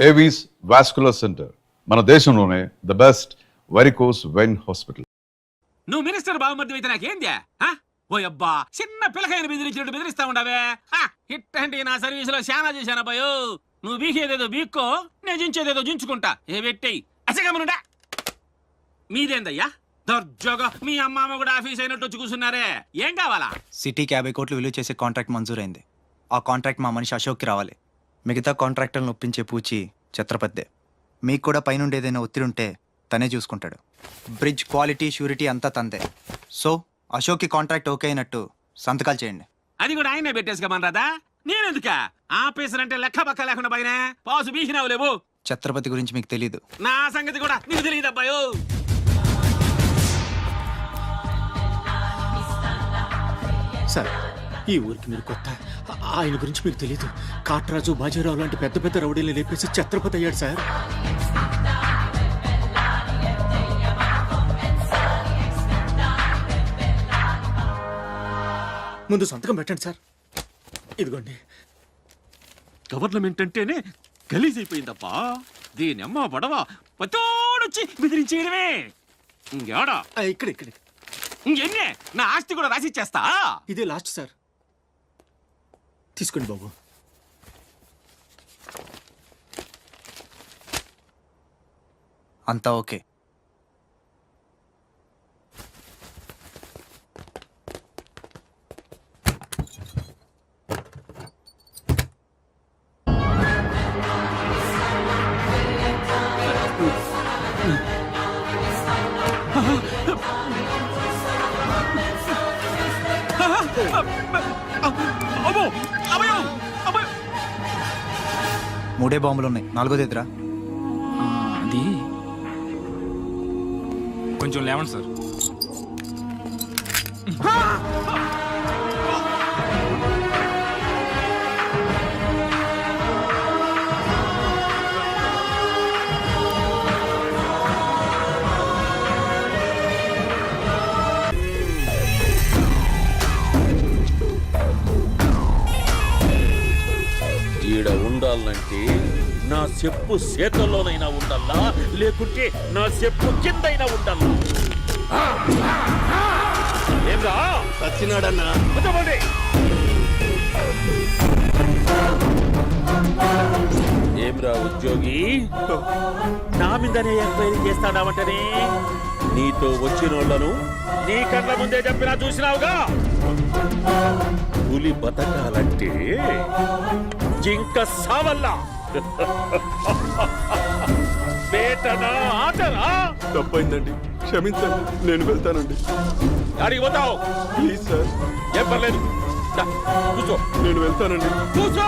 Avis vascular centre, మన దేశంలోనే the best varicose vein hospital. నువ్వు మినిస్టర్ బావమర్ది అయితే నాకేంద్యా? ఓ అబ్బా, చిన్న పిల్లకాయని బెదిరించినట్టు బెదిరిస్తా ఉండవే. ఇట్టండి నా సర్వీసులో శానా చేశాను అబ్బాయో. నువ్వు బీకేదేదో బీక్కో, నేను జించేదేదో జించుకుంటా. ఏ పెట్టేయి అసగమనుండా. మీదేందయ్యా దర్జోగా మీ అమ్మ కూడా ఆఫీస్ అయినట్టు వచ్చి కూర్చున్నారే, ఏం కావాలా? సిటీకి 50 కోట్లు విలువ చేసే కాంట్రాక్ట్ మంజూరైంది. ఆ కాంట్రాక్ట్ మా మనిషి అశోక్కి రావాలి. మిగతా కాంట్రాక్టర్లను ఒప్పించే పూచి ఛత్రపతిదే. మీకు కూడా పైనుండి ఏదైనా ఒత్తిడి ఉంటే తనే చూసుకుంటాడు. బ్రిడ్జ్ క్వాలిటీ షూరిటీ అంతా తందే. సో అశోక్కి కాంట్రాక్ట్ ఓకే అయినట్టు సంతకాలు చేయండి. అది కూడా ఆయనే పెట్టేసుకోమనరాదా? నేనెందుక? ఆఫీసర్ అంటే లెక్క పక్క లేకుండా పైన పాసు బీసినావు లేవు. ఛత్రపతి గురించి మీకు తెలీదు. నా సంగతి కూడా నీకు తెలియదు అబ్బాయో. సార్, ఈ ఊరికి మీరు కొత్త. ఆయన గురించి మీకు తెలీదు. కాట్రాజు, బాజీరావు లాంటి పెద్ద పెద్ద రౌడీలు లేపేసి ఛత్రపతి అయ్యాడు సార్. ముందు సంతకం పెట్టండి సార్. ఇదిగోండి. గవర్నమెంట్ అంటేనే గలీజ్ అయిపోయిందప్పా. దీని అమ్మ పడవ పతోడొచ్చి బెదిరించేయడమే. ఇంకేడా ఇక్కడ ఇక్కడ ఇంకెన్నే నా ఆస్తి కూడా రాసిచ్చేస్తా. ఇదే లాస్ట్ సార్. తీసుకోండి బాబు. అంతా ఓకే. మూడే బాంబులు ఉన్నాయి, నాలుగోది ఎదురా. అది కొంచెం లేవండి సార్. ఈడ ఉండాలంటే నా చెప్పు చేతల్లోనైనా ఉండాలా, లేకుంటే నా చెప్పు కిందైనా ఉండాలా. ఏమ్రా సచ్చినాడన్నా. ఏమ్రా ఉద్యోగి, నా మీదనే ఎంక్వైరీ చేస్తాడావంటనే? నీతో వచ్చినోళ్లను నీ కళ్ళ ముందే చెప్పినా చూసినావుగా. పులి బతకాలంటే జింక సావల్లా. బేటనా ఆటనా? తప్పైందండి, క్షమించండి, నేను వెళ్తానండి. అడిగి పోతావు? Please sir. ఏం పర్లేదు, కూర్చో. నేను వెళ్తానండి. కూర్చో.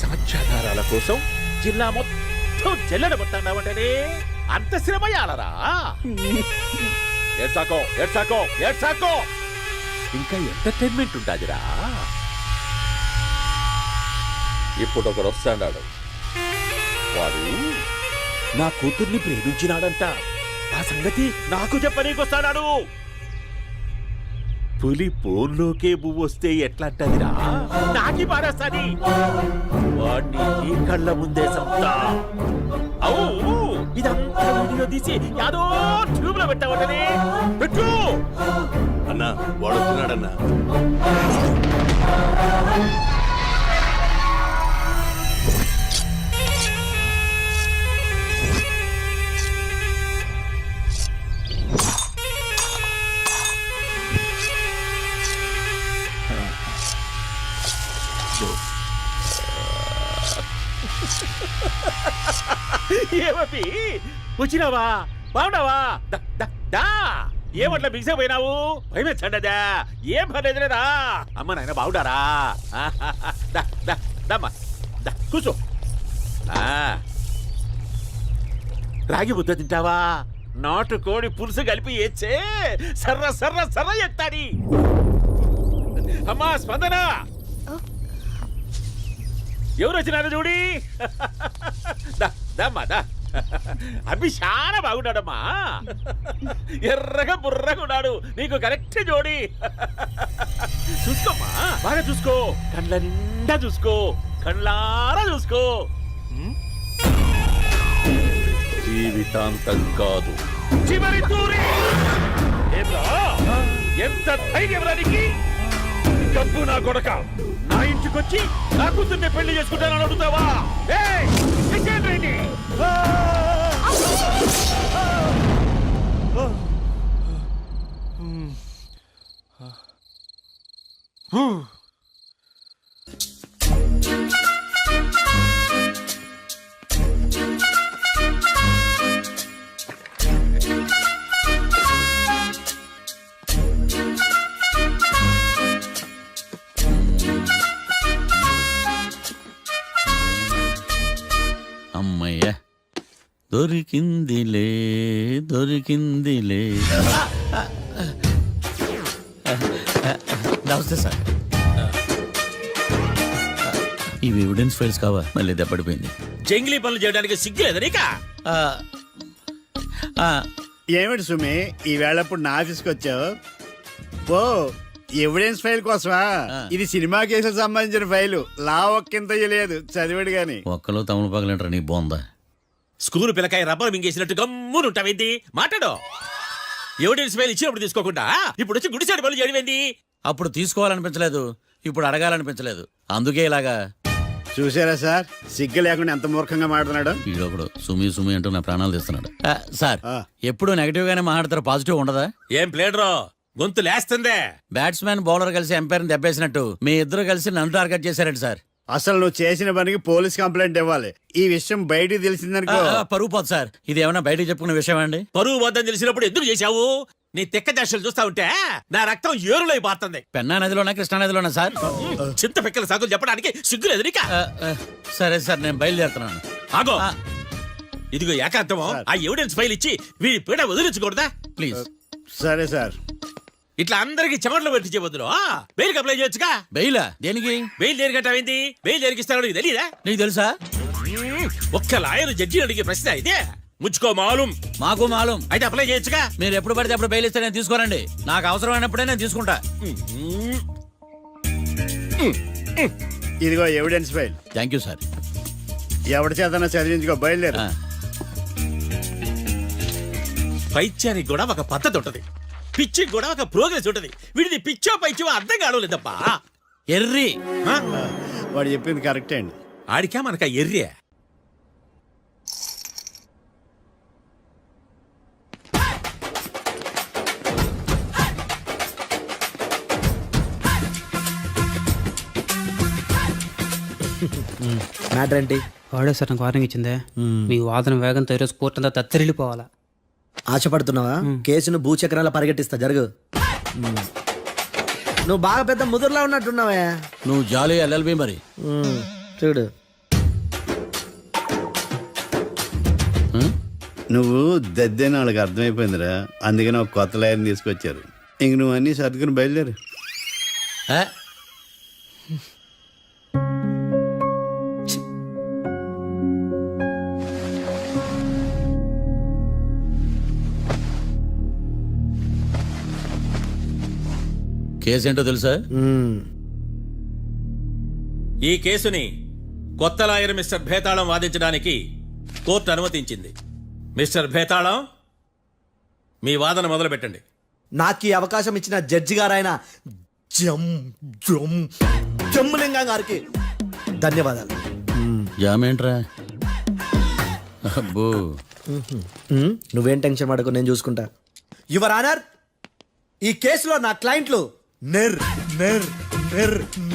సాక్ష్యాధారాల కోసం జిల్లా మొత్తం చెల్లెడబట్టావంటనే అంత శ్రమయాలరా? ఏడ్సాకో ఏడ్సాకో ఏడ్సాకో. ఇంకా ఎంటర్టైన్మెంట్ ఉంటాదిరా. ఇప్పుడు ఒకడు వస్తాడాడు. వాడు నా కూతుర్ని ప్రేమించినాడంట. ఆ సంగతి నాకు చెప్పనీకొస్తాడాడు. పులి పోన్లోకే పువ్వు వస్తే ఎట్లాంటదిరా? నాకి పారేస్తాది. వాడిని ఈ కళ్ళ ముందే సంతా. అవు ఇదంతా వీడియో తీసి యాదో ట్యూబ్ లో పెట్టావటనే. పెట్టు అన్నా, వాడు వస్తున్నాడన్నా. ఏమీ వచ్చినావా? బాగున్నావా? ఏమట్లా బిగిసే పోయినావు? భయమేచ్చండదా? ఏం పర్లేదులేదా? అమ్మ నాయన బాగుండారా? దమ్మా కూర్చో. రాగి ముద్ద తింటావా? నాటు కోడి పులుసు కలిపి ఏచ్చే సర్ర సర్ర సర్ర ఎత్తాడి. అమ్మా స్పందన, ఎవరు వచ్చినారు చూడి. దమ్మా అభి చాలా బాగున్నాడమ్మా. ఎర్రగా బుర్రగా ఉన్నాడు. నీకు కరెక్ట్ జోడి. చూసుకోమ్మా, బాగా చూసుకో. కండ్ల నిండా చూసుకో, కండ్లారా చూసుకో. జీవితాంతం కాదు, చివరి తూరి. ఏమ్రా, ఎంత ధైర్యం రానికి? డబ్బు నా కొడక నా ఇంటికొచ్చి నా కూతుర్ని పెళ్లి చేసుకుంటానని అడుగుతావా? ఏయ్, ఇచ్చేయండి రండి. అమ్మయ్య దొరికిందిలే దొరికిందిలే. నమస్తే సార్. ఇవి ఎవిడెన్స్ ఫైల్స్ కావా? మళ్ళీ దెబ్బడిపోయింది. జంగిలీ పనులు చేయడానికి సిగ్గులేదు నీకా? ఏమిటి సుమి ఈ వేళప్పుడు నా ఆఫీస్కి వచ్చావు? ఓ ఎవిడెన్స్ ఫైల్ కోసమా? ఇది సినిమా కేసులకు సంబంధించిన ఫైలు. లా ఒక్కింత లేదు, చదివాడు గాని. ఒక్కలో తమను పగలంటారా నీ బోందా? School పిల్లకాయ rubber మింగేసినట్టు గమ్మునుంటావేంది? మాట్లాడు. ఎవిడెన్స్ ఫైల్ ఇచ్చినప్పుడు తీసుకోకుండా ఇప్పుడు వచ్చి గుడిసాడు పనులు చేయడమేంది? అప్పుడు తీసుకోవాలనిపించలేదు, ఇప్పుడు అడగాలనిపించలేదు, అందుకే ఇలాగా. చూసారా సార్, సిగ్గు లేకుండా ఎంత మూర్ఖంగా మాట్లాడుతున్నాడు. వీడొకడు సుమి సుమి అంటూ నా ప్రాణాలు తీస్తున్నాడు. సార్, ఆ. ఎప్పుడు నెగటివ్ గానే మాట్లాడతారు, పాజిటివ్ ఉండదా? ఏం ప్లేడరో గొంతు లేస్తుందే. బ్యాట్స్మెన్ బౌలర్ కలిసి ఎంపైర్ని దెబ్బేసినట్టు మీ ఇద్దరు కలిసి నన్ను టార్గెట్ చేశారండి సార్. అసలు నువ్వు చేసిన పనికి పోలీస్ కంప్లైంట్ ఇవ్వాలి. ఈ విషయం బయటికి తెలిసిందనుకో పరువు పోదు సార్. ఇది ఏమన్నా బయటకు చెప్పుకునే విషయం అండి? పరువు వద్దని తెలిసినప్పుడు ఎందుకు చేశావు? నీ తెక్క దశలు చూస్తా ఉంటే నా రక్తం ఏరులై పారుతుంది. పెన్నా నదిలోనా కృష్ణా నదిలోనా సార్? చింత పిక్కల సాగులు చెప్పడానికి సిగ్గులేదు నీకా? సరే సార్, నేను బయలుదేరుతున్నాను. ఆగో, ఇదిగో ఏకాంతమో ఆ ఎవిడెన్స్ ఫైల్ ఇచ్చి వీడి పీడ వదిలించకూడదా? ప్లీజ్. సరే సార్. ఇట్లా అందరికి చెమటలు పెట్టించే బదులు బెయిల్కి అప్లై చేయొచ్చుగా. బెయిలా? దేనికి? బెయిల్ దేనికంటావేంది? బెయిల్ దేనికిస్తాడో నీకు తెలీదా? నీకు తెలుసా? ఒక్క లాయర్ జడ్జి అడిగే ప్రశ్న అయితే ముచ్చుకో మాలూం. మాకు మాలూం. అయితే అప్లై చేయొచ్చుగా. మీరు ఎప్పుడు పడితే అప్పుడు బెయిల్ ఇస్తే నేను తీసుకోరండి. నాకు అవసరమైనప్పుడే నేను తీసుకుంటా. ఇదిగో evidence file. Thank you sir. ఎవరి చేతనా చదివించుకో, బయలుదేరు. పైత్యానికి కూడా ఒక పద్ధతి ఉంటది, పిచ్చికి కూడా ఒక ప్రోగ్రెస్ ఉంటది. వీడిది పిచ్చో పైచో అర్థం కావలేదప్పా. ఎర్రి. వాడు చెప్పింది కరెక్టే అండి. ఆడికా మనక ఎర్రే. మ్యాటర్ ఏంటి? వాడే సార్ నాకు వార్నింగ్ ఇచ్చిందే. మీ వాదన వేగంతో ఈరోజు కోర్టు అంతా తత్తరిల్లిపోవాలా. ఆశపడుతున్నావా? కేసును భూచక్రాల పరిగెట్టిస్తా, జరుగు. నువ్వు బాగా పెద్ద ముదురులా ఉన్నట్టున్నావే. నువ్వు జాలి ఎల్ఎల్బి మరి. చూడు, నువ్వు దద్దేని వాళ్ళకి అర్థమైపోయిందిరా. అందుకని ఒక కొత్త లాయర్ని తీసుకొచ్చారు. ఇంక నువ్వు అన్నీ సర్దుకుని బయలుదేరు. కేసు ఏంటో తెలుసా? ఈ కేసుని కొత్త లాయర్ మిస్టర్ భేతాళం వాదించడానికి కోర్టు అనుమతించింది. మిస్టర్ భేతాళం, మీ వాదన మొదలు పెట్టండి. నాకు ఈ అవకాశం ఇచ్చిన జడ్జి గారైన జమ్ములింగం గారికి ధన్యవాదాలు. జామేంట్రా? అబ్బో, నువ్వేం టెన్షన్ పడకు, నేను చూసుకుంటా. యువర్ ఆనర్, ఈ కేసులో నా క్లయింట్లు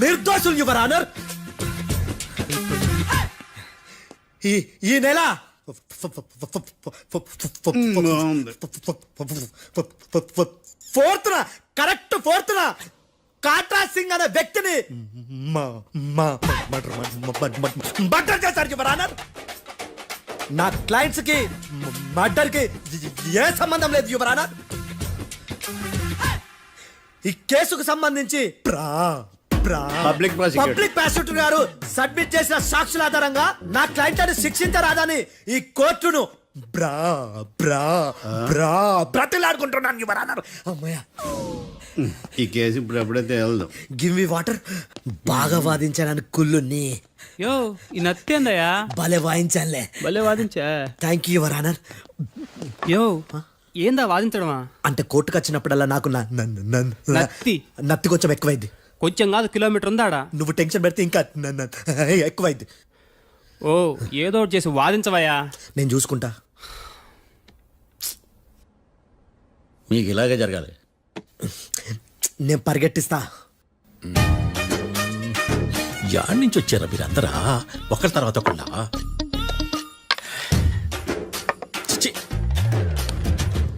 నిర్దోషులు యువర్ ఆనర్. ఈ నెల కరెక్ట్ ఫోర్త్న కాట్రా సింగ్ అనే వ్యక్తిని మర్డర్ చేశారు యువర్ ఆనర్. నా క్లయింట్స్ కి మర్డర్ కి ఏ సంబంధం లేదు యువర్ ఆనర్. ఈ కేసుకు సంబంధించి పబ్లిక్ ప్రాసిక్యూటర్ పబ్లిక్ ప్రాసిక్యూటర్ గారు సబ్మిట్ చేసిన సాక్షుల ఆధారంగా నా క్లయింట్ని శిక్షించరాదని ఈ కోర్టును బ్రా బ్రా బ్రా బ్రతిలాడుకుంటున్నాను యువర్ ఆనర్. అమ్మయ్య, ఈ కేసు ఇప్పుడు ఎప్పుడైతే వెళ్దాం. Give me water. బాగా వాదించాను కుళ్ళుని. యో ఈ నత్తేందయ్యా భలే వాయించానులే. భలే వాదించా. Thank you your honour. యో ఏందా వాదించడమా? అంటే కోర్టుకు వచ్చినప్పుడల్లా నాకు నత్తి. నత్తి కొంచెం ఎక్కువైంది. కొంచెం కాదు కిలోమీటర్ ఉందాడా. నువ్వు టెన్షన్ పెడితే ఇంకా ఎక్కువైంది. ఓ ఏదో ఒకటి చేసి వాదించవయ్యా. నేను చూసుకుంటా. మీకు ఇలాగే జరగాలి. నేను పరిగెట్టిస్తా. యాడ్ నుంచి వచ్చారా మీరందరా ఒకరి తర్వాత ఒకళ్ళ?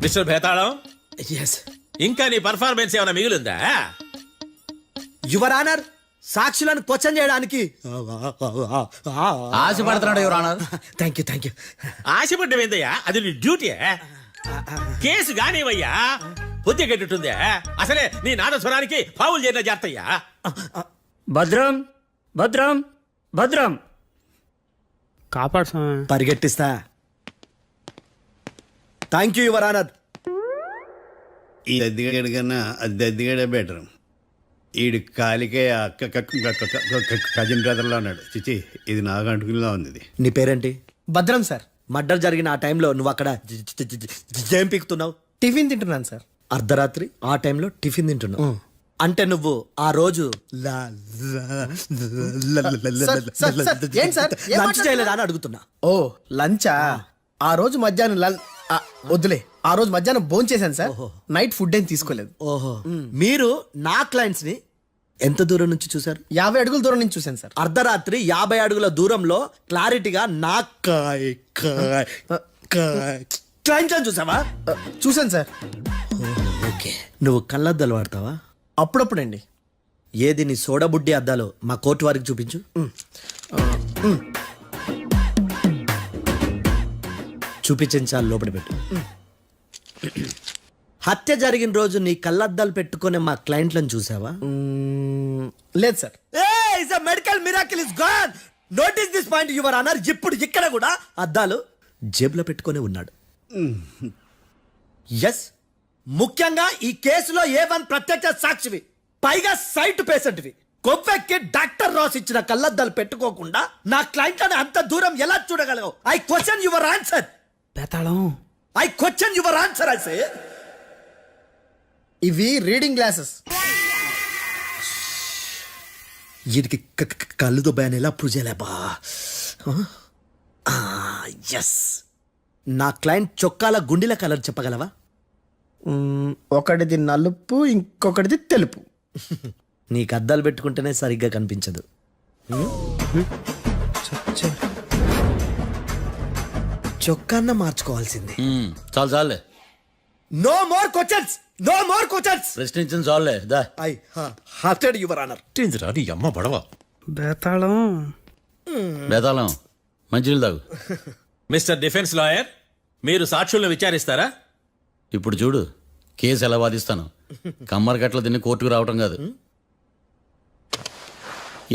మిస్టర్ భేతాళం, ఎస్ ఇంకా నీ పర్ఫార్మెన్స్ ఏమైనా మిగిలిందా? యువర్ ఆనర్, సాక్షులను క్వశ్చన్ చేయడానికి. ఆశపడుతున్నాడు యువర్ ఆనర్. Thank you. ఆశపడ్డం ఏందయ్యా, అది నీ డ్యూటీ. కేసు గానివయ్యా, బుద్ధి గట్టుందే. అసలే నీ నాదస్వరానికి పావులు చేరిన జాతయ్యా. భద్రం భద్రం భద్రం కాపాడు స్వామి. పరిగెట్టిస్తా. Thank you your honour. ఈ దద్దిగాడి కన్నా అది దద్దిగాడే బెటర్. ఈడు కాలికే కజిన్ బ్రదర్లో అన్నాడు. చిచి, ఇది నాకు అంటుకునిలా ఉంది. ఇది నీ పేరేంటి? భద్రం సార్. మర్డర్ జరిగిన ఆ టైంలో నువ్వు అక్కడ ఏం పీకుతున్నావు? టిఫిన్ తింటున్నాను సార్. అర్ధరాత్రి ఆ టైంలో టిఫిన్ తింటున్నావు అంటే నువ్వు ఆ రోజు లంచ్ చేయలేదా అని అడుగుతున్నా. ఓ లంచా? ఆ రోజు మధ్యాహ్నం వద్దులే, ఆ రోజు మధ్యాహ్నం భోంచేశాను సార్. నైట్ ఫుడ్ ఏం తీసుకోలేదు. ఓహో, మీరు నా క్లయింట్స్ ని ఎంత దూరం నుంచి చూసారు? 50 అడుగుల దూరం నుంచి చూశాను సార్. అర్ధరాత్రి 50 అడుగుల దూరంలో క్లారిటీగా నా క్లయింట్ అని చూసావా? చూశాను సార్. ఓకే, నువ్వు కళ్ళద్దాలు వాడతావా? అప్పుడప్పుడండి. ఏది నీ సోడబుడ్డి అద్దాలు మా కోర్టు వారికి చూపించు. చూపించాలి, లోపల పెట్టు. హత్య జరిగిన రోజు నీ కళ్ళద్దాలు పెట్టుకునే మా క్లయింట్లను చూసావా? లేదు sir. Medical miracle is gone. Notice this point your honour. ఇప్పుడు ఇక్కడ కూడా అద్దాలు జేబులో పెట్టుకొని ఉన్నాడు. ఎస్, ముఖ్యంగా ఈ కేసులో A1 ప్రత్యక్ష సాక్షివి, పైగా సైట్ పేషెంట్వి. కొవ్వెక్కి డాక్టర్ రాస్ ఇచ్చిన కళ్ళద్దాలు పెట్టుకోకుండా నా క్లయింట్లను అంత దూరం ఎలా చూడగలవు? I question your answer. బేతాళం I question your answer. I say ఇవి రీడింగ్ గ్లాసెస్. వీటికి కళ్ళుతో భయాన్ని ఎలా ప్రూవ్ చేయలేబా? ఎస్, నా క్లయింట్ చొక్కాల గుండెల కలర్ చెప్పగలవా? ఒకటిది నలుపు, ఇంకొకటిది తెలుపు. నీకు అద్దాలు పెట్టుకుంటేనే సరిగ్గా కనిపించదు. చొక్కాన్న మార్చుకోవాల్సింది. చాలు చాలే, no more questions, no more questions. ప్రశ్నించిన చాలులే. దా ఐ హార్టెడ్ యువర్ ఆనర్. నీ అమ్మ పడవ. బేతాళం బేతాళం మంచినీళ్ళు తాగు. మిస్టర్ డిఫెన్స్ లాయర్, మీరు సాక్షులను విచారిస్తారా? ఇప్పుడు చూడు కేసు ఎలా వాదిస్తాను. కమ్మరి గట్ల తిని కోర్టుకు రావటం కాదు.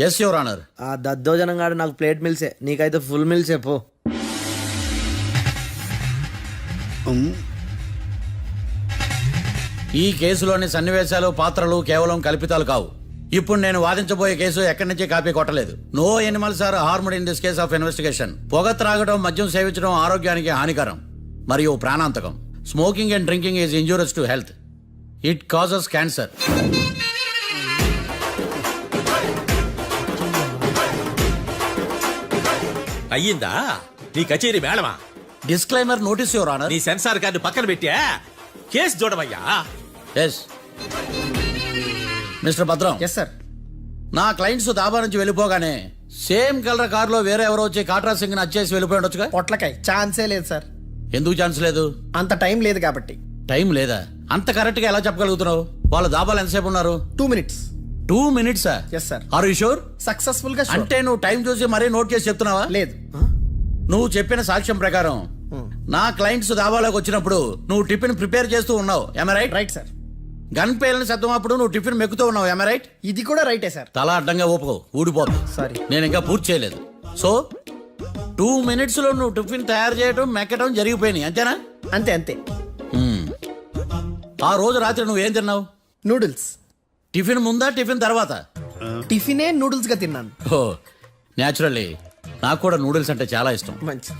Yes your honour. ఆ దద్దోజనం గాడు నాకు ప్లేట్ మిల్సే, నీకైతే ఫుల్ మిల్సే పో. ఈ కేసులోని సన్నివేశాలు, పాత్రలు కేవలం కల్పితాలు కావు. ఇప్పుడు నేను వాదించబోయే కేసు ఎక్కడి నుంచి కాపీ కొట్టలేదు. No animals are harmed in this case of investigation. పొగ త్రాగడం, మద్యం సేవించడం ఆరోగ్యానికి హానికరం మరియు ప్రాణాంతకం. Smoking and drinking is injurious to health. It causes cancer. అయ్యిందా నీ కచేరీ మేడమా? Disclaimer notice your honour. నీ సెన్సార్ కార్డు పక్కన పెట్టా కేసు చూడమయ్యా. Yes mister Bhadram. Yes sir. నా క్లయింట్స్ దాబా నుంచి వెళ్ళిపోగానే సేమ్ కలర్ కారులో వేరే ఎవరో వచ్చి కాట్రా సింగ్ వచ్చేసి వెళ్ళిపోయి ఉండొచ్చుగా. పొట్లకాయ ఛాన్సే లేదు సార్. ఎందుకు ఛాన్స్ లేదు? అంత టైం లేదు కాబట్టి. టైం లేదా? అంత కరెక్ట్ గా ఎలా చెప్పగలుగుతున్నావు? వాళ్ళ దాబాలు ఎంతసేపు ఉన్నారు? 2 minutes. 2 minutes? Yes sir. Are you sure? Successful గా sure. అంటే నువ్వు టైం చూసి మరీ నోట్ చేసి చెప్తున్నావా? లేదు. నువ్వు చెప్పిన సాక్ష్యం ప్రకారం నా క్లయింట్స్ దాబాలోకి వచ్చినప్పుడు నువ్వు టిఫిన్ ప్రిపేర్ చేస్తూ ఉన్నావు. am I right? Right sir. Gun పేలిన శబ్దం అప్పుడు నువ్వు టిఫిన్ మెక్కుతూ ఉన్నావు ఏమ రైట్? ఇది కూడా రైటే సార్. తల అడ్డంగా ఊపుకో, ఊడిపోతుంది. సారీ. నేను ఇంకా పూర్తి చేయలేదు. సో 2 minutes లో నువ్వు టిఫిన్ తయారు చేయడం మెక్కడం జరిగిపోయినాయి అంతేనా? అంతే అంతే. ఆ రోజు రాత్రి నువ్వేం తిన్నావు? నూడిల్స్. టిఫిన్ ముందా టిఫిన్ తర్వాత? టిఫినే నూడిల్స్ గా తిన్నాను. ఓ న్యాచురల్లీ నాకు కూడా నూడిల్స్ అంటే చాలా ఇష్టం. మంచి.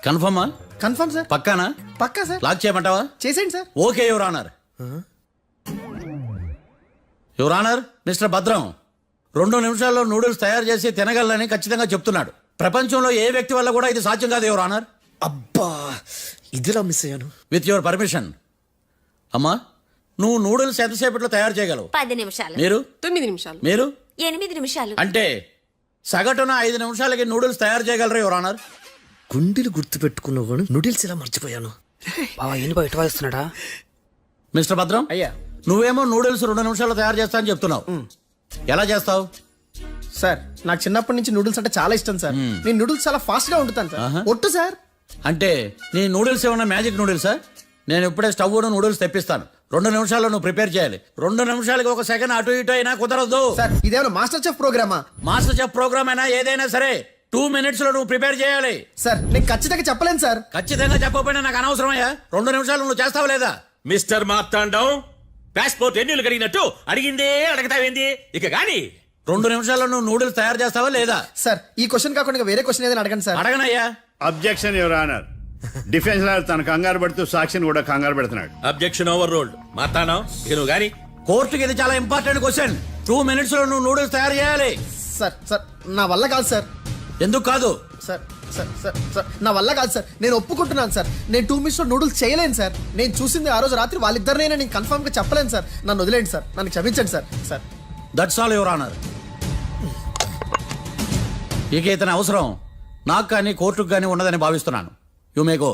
కన్ఫర్మా? Confirm sir. పక్కానా? పక్కా సార్. లాక్ చేయమంటావా? చేసేయండి sir. Okay your honour. Your honour, mister Bhadram 2 నిమిషాల్లో నూడిల్స్ తయారు చేసి తినగలని ఖచ్చితంగా చెప్తున్నాడు. ప్రపంచంలో ఏ వ్యక్తి వల్ల కూడా ఇది సాధ్యం కాదు యువర్ ఆనర్. అబ్బా ఇదిలా మిస్ అయ్యాను. With your permission. అమ్మా నువ్వు నూడిల్స్ ఎంతసేపట్లో తయారు చేయగలవు? 10 నిమిషాలు. మీరు? 9 నిమిషాలు. మీరు? 8 నిమిషాలు. అంటే సగటున 5 నిమిషాలకి నూడిల్స్ తయారు చేయగలరు యువర్ ఆనర్. గుండెలు గుర్తు పెట్టుకున్నావు కానీ నూడిల్స్ ఇలా మర్చిపోయాను. బావా ఏంటి బయట వాయిస్తున్నాడా? మిస్టర్ భద్రం, అయ్యా నువ్వేమో నూడిల్స్ 2 నిమిషాల్లో తయారు చేస్తా అని చెప్తున్నావు. ఎలా చేస్తావు? సార్ నాకు చిన్నప్పటి నుంచి నూడిల్స్ అంటే చాలా ఇష్టం సార్. నేను నూడిల్స్ చాలా ఫాస్ట్ గా వండుతాను సార్. ఒట్టు సార్. అంటే నీ నూడిల్స్ ఏమన్నా మ్యాజిక్ నూడిల్సా? నేను ఇప్పుడే స్టవ్ నూడిల్స్ తెప్పిస్తాను. 2 నిమిషాల్లో నువ్వు ప్రిపేర్ చేయాలి. 2 నిమిషాలకి 1 సెకండ్ అటు ఇటు అయినా కుదరదు. సార్ ఇదేమైనా మాస్టర్ చెఫ్ ప్రోగ్రామా? మాస్టర్ చెఫ్ ప్రోగ్రామ్ అయినా ఏదైనా సరే 2 minutes లో నువ్వు ప్రిపేర్ చేయాలి. సార్ నేను ఖచ్చితంగా చెప్పలేను సార్. ఖచ్చితంగా చెప్పకపోయినా నాకు అనవసరమయ్యా. 2 నిమిషాలు నువ్వు చేస్తావు లేదా? మిస్టర్ మార్తాండం, పాస్పోర్ట్ ఎన్నిలు కడిగినట్టు అడిగిందే అడగతావేంది? ఇక గాని 2 నిమిషాల్లో నువ్వు నూడిల్స్ తయారు చేస్తావా లేదా? సార్ ఈ క్వశ్చన్ కాకుండా ఇంకా వేరే క్వశ్చన్ ఏదైనా అడగండి సార్. అడగనయ్యా. Objection your honour. Defence lawyer తన కంగారు పడుతూ సాక్షిని కూడా కంగారు పెడుతున్నాడు. Objection over rolled. మార్తాండం ఇక నువ్వు గాని. కోర్టుకి ఇది చాలా ఇంపార్టెంట్ క్వశ్చన్. 2 minutes లో నువ్వు నూడిల్స్ తయారు చేయాలి. సార్ సార్ నా వల్ల కాదు సార్. ఎందుకు కాదు? సార్ సార్ సార్ సార్ నా వల్ల కాదు సార్. నేను ఒప్పుకుంటున్నాను సార్. నేను 2 minutes లో నూడిల్స్ చేయలేను సార్. నేను చూసింది ఆ రోజు రాత్రి వాళ్ళిద్దరినైనా నేను కన్ఫర్మ్ గా చెప్పలేను సార్. నన్ను వదిలేండి సార్. నన్ను క్షమించండి sir. Sir that's all your honour. ఇక ఇతని అవసరం నాకు కానీ కోర్టుకు కానీ ఉండదని భావిస్తున్నాను. You may go.